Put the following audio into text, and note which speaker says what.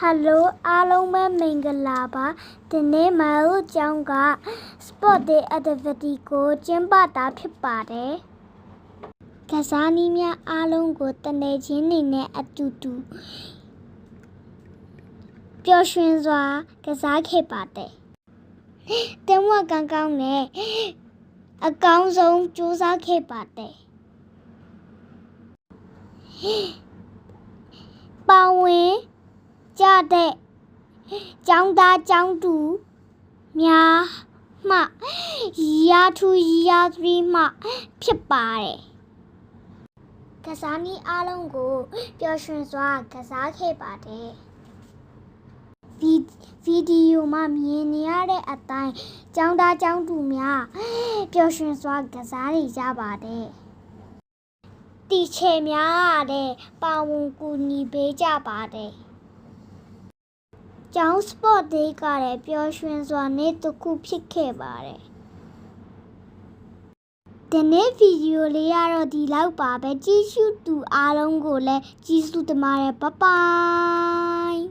Speaker 1: Hello အားလုံးပဲမင်္ဂလာပါဒီနေ့မတို့ကျောင်းက Sport Day Activity ကိုကျင်းပတာဖြစ်ပါတယ်ကစားနည်းများအားလုံးကိုတနေ့ချင်းနေနဲ့အတူတူပျော်ရွှင်စွာကစားခဲ့ပါတယ်တင်းဝက်ကောင်းကောင်းနဲ့အကောင်းဆုံးကြိုးစားခဲ့ပါတယ်ပါဝင်ကြတဲ့ကျောင်းသားကျောင်းသူများမှရာထူးရာသီမှဖြစ်ပါတယ်ကစားနည်းအားလုံးကိုပျော်ရွှင်စွာကစားခဲ့ပါတယ်ဗီဒီယိုမှာမြင်နေရတဲ့အတိုင်းကျောင်းသားကျောင်းသူများပျော်ရွှင်စွာကစားနေကြပါတယ်တီချေများလည်းပါဝင်ကူညီပေးကြပါတယ်ကျောင်း Sport Day ကလည်းပျော်ရွှင်စွာနေ့တစ်ခုဖြစ်ခဲ့ပါတယ်ဒီနေ့ဗီဒီယိုလေးရတော့ဒီလောက်ပါပဲကြည့်ရှုသူအားလုံးကိုလည်းကျေးဇူးတင်ပါတယ်ဘိုင်ဘိုင်